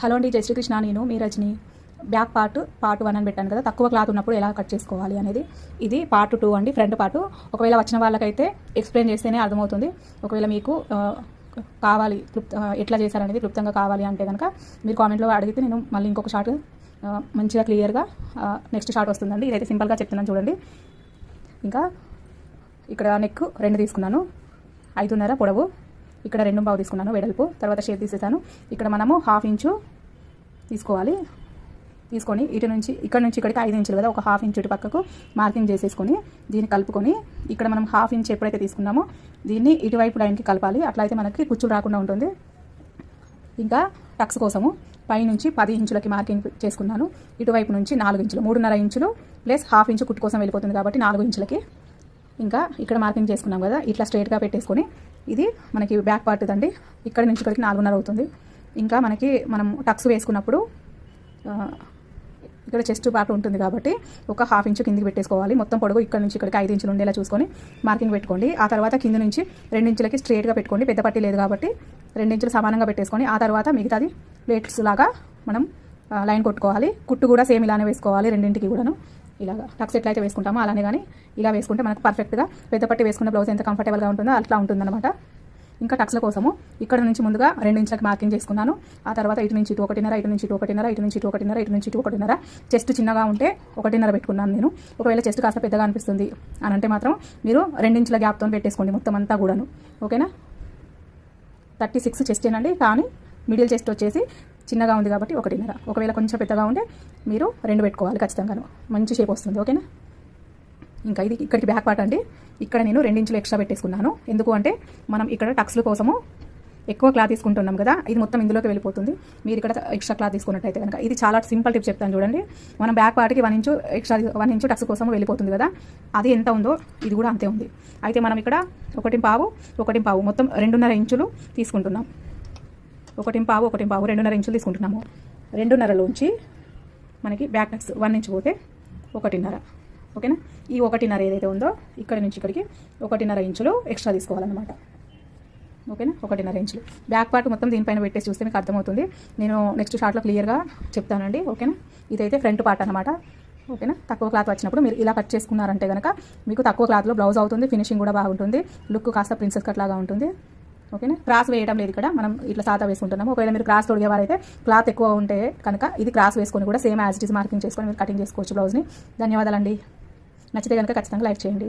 Hello అండి, జై శ్రీకృష్ణ. నేను మీ రజని. బ్యాక్ పార్ట్ 1 అని పెట్టాను కదా, తక్కువ క్లాత్ ఉన్నప్పుడు ఎలా కట్ చేసుకోవాలి అనేది. ఇది పార్ట్ 2 అండి, ఫ్రంట్ పార్ట్. ఒకవేళ వచ్చిన వాళ్ళకైతే ఎక్స్ప్లెయిన్ చేస్తేనే అర్థమవుతుంది. ఒకవేళ మీకు కావాలి ఎట్లా చేశారనేది క్లుప్తంగా కావాలి అంటే కనుక మీరు కామెంట్లో అడిగితే నేను మళ్ళీ ఇంకొక షార్ట్ మంచిగా క్లియర్గా నెక్స్ట్ షార్ట్ వస్తుందండి. ఇదైతే సింపుల్గా చెప్తున్నాను చూడండి. ఇంకా ఇక్కడ నెక్ 2 తీసుకున్నాను, 5.5 పొడవు, ఇక్కడ 2.5 తీసుకున్నాను వెడల్పు. తర్వాత షేప్ తీసేసాను. ఇక్కడ మనము 1/2 ఇంచు తీసుకోవాలి. తీసుకొని ఇక్కడ నుంచి ఇక్కడికి 5 ఇంచులు కదా, ఒక 1/2 ఇంచు ఇటు పక్కకు మార్కింగ్ చేసేసుకొని దీన్ని కలుపుకొని ఇక్కడ మనం 1/2 ఇంచ్ ఎప్పుడైతే తీసుకున్నామో దీన్ని ఇటువైపు లైన్కి కలపాలి. అట్లా అయితే మనకి కుచ్చులు రాకుండా ఉంటుంది. ఇంకా టక్స్ కోసము పైనుంచి 10 ఇంచులకి మార్కింగ్ చేసుకున్నాను. ఇటువైపు నుంచి 4 ఇంచులు, 3.5 ఇంచులు ప్లస్ 1/2 ఇంచు కుట్టు కోసం వెళ్ళిపోతుంది కాబట్టి 4 ఇంచులకి. ఇంకా ఇక్కడ మార్కింగ్ చేసుకున్నాం కదా, ఇట్లా స్ట్రైట్గా పెట్టేసుకొని ఇది మనకి బ్యాక్ పార్ట్ అండి. ఇక్కడ నుంచి ఇక్కడికి 4.5 అవుతుంది. ఇంకా మనం టక్స్ వేసుకున్నప్పుడు ఇక్కడ చెస్ట్ పార్ట్ ఉంటుంది కాబట్టి ఒక 1/2 ఇంచు కిందికి పెట్టేసుకోవాలి. మొత్తం పొడవు ఇక్కడ నుంచి ఇక్కడికి 5 ఇంచులు ఉండేలా చూసుకొని మార్కింగ్ పెట్టుకోండి. ఆ తర్వాత కింద నుంచి 2 ఇంచులకి స్ట్రైట్గా పెట్టుకోండి. పెద్ద పట్టి లేదు కాబట్టి 2 ఇంచులు సమానంగా పెట్టేసుకొని ఆ తర్వాత మిగతాది ప్లేట్స్ లాగా మనం లైన్ కొట్టుకోవాలి. కుట్టు కూడా సేమ్ ఇలానే వేసుకోవాలి, రెండింటికి కూడాను. ఇలాగా టక్స్ ఎట్లయితే వేసుకుంటామో అలానే కానీ ఇలా వేసుకుంటే మనకు పర్ఫెక్ట్గా పెద్ద పట్టి వేసుకున్న బ్లౌజ్ ఎంత కంఫర్టబుల్గా ఉంటుందో అట్లా ఉంటుందన్నమాట. ఇంకా టక్స్ల కోసము ఇక్కడ నుంచి ముందుగా 2 ఇంచులకి మార్కింగ్ చేసుకున్నాను. ఆ తర్వాత ఇటు నుంచి ఇటు 1.5, ఇటు నుంచి ఇటు 1.5, ఇటు నుంచి ఇటు 1.5, ఇటు నుంచి ఇటు 1.5. చెస్ట్ చిన్నగా ఉంటే 1.5 పెట్టుకున్నాను నేను. ఒకవేళ చెస్ట్ కాస్త పెద్దగా అనిపిస్తుంది అని అంటే మాత్రం మీరు 2 ఇంచుల గ్యాప్తో పెట్టేసుకోండి మొత్తం అంతా కూడాను. ఓకేనా? 36 చెస్ట్ ఏనండి, కానీ మిడిల్ చెస్ట్ వచ్చేసి చిన్నగా ఉంది కాబట్టి 1.5. ఒకవేళ కొంచెం పెద్దగా ఉంటే మీరు 2 పెట్టుకోవాలి ఖచ్చితంగాను, మంచి షేప్ వస్తుంది. ఓకేనా? ఇంకా ఇది ఇక్కడికి బ్యాక్ పార్ట్ అండి. ఇక్కడ నేను 2 ఇంచులు ఎక్స్ట్రా పెట్టేసుకున్నాను. ఎందుకు అంటే మనం ఇక్కడ టక్స్ల కోసము ఎక్కువ క్లాత్ తీసుకుంటున్నాం కదా, ఇది మొత్తం ఇందులోకి వెళ్ళిపోతుంది. మీరు ఇక్కడ ఎక్స్ట్రా క్లాత్ తీసుకున్నట్టయితే కనుక ఇది చాలా సింపుల్ టిప్ చెప్తాను చూడండి. మనం బ్యాక్ పార్ట్కి 1 ఇంచు ఎక్స్ట్రా 1 ఇంచు టక్స్ కోసం వెళ్ళిపోతుంది కదా, అది ఎంత ఉందో ఇది కూడా అంతే ఉంది. అయితే మనం ఇక్కడ 1.5 మొత్తం 2.5 ఇంచులు తీసుకుంటున్నాం. 1.5 2.5 ఇంచులు తీసుకుంటున్నాము. 2.5లోంచి మనకి బ్యాక్ టక్స్ 1 ఇంచు పోతే 1.5. ఓకేనా? ఈ 1.5 ఏదైతే ఉందో ఇక్కడ నుంచి ఇక్కడికి 1.5 ఇంచులు ఎక్స్ట్రా తీసుకోవాలన్నమాట. ఓకేనా? 1.5 ఇంచులు బ్యాక్ పార్ట్ మొత్తం దీనిపైన పెట్టేసి చూస్తే మీకు అర్థమవుతుంది. నేను నెక్స్ట్ షార్ట్లో క్లియర్గా చెప్తానండి. ఓకేనా? ఇదైతే ఫ్రంట్ పార్ట్ అనమాట. ఓకేనా? తక్కువ క్లాత్ వచ్చినప్పుడు మీరు ఇలా కట్ చేసుకున్నారంటే కనుక మీకు తక్కువ క్లాత్లో బ్లౌజ్ అవుతుంది, ఫినిషింగ్ కూడా బాగుంటుంది, లుక్ కాస్త ప్రిన్సెస్ కట్ లాగా ఉంటుంది. ఓకేనా? క్రాస్ వేయడం లేదు ఇక్కడ, మనం ఇట్లా సాదా వేసుకుంటున్నాము. ఒకవేళ మీరు క్రాస్ తొడిగేవారైతే క్లాత్ ఎక్కువ ఉంటే కనుక ఇది క్రాస్ వేసుకొని కూడా same as it is marking చేసుకొని మీరు కటింగ్ చేసుకోవచ్చు బ్లౌజ్ని. ధన్యవాదాలండి. నచ్చితే కనుక ఖచ్చితంగా లైక్ చేయండి.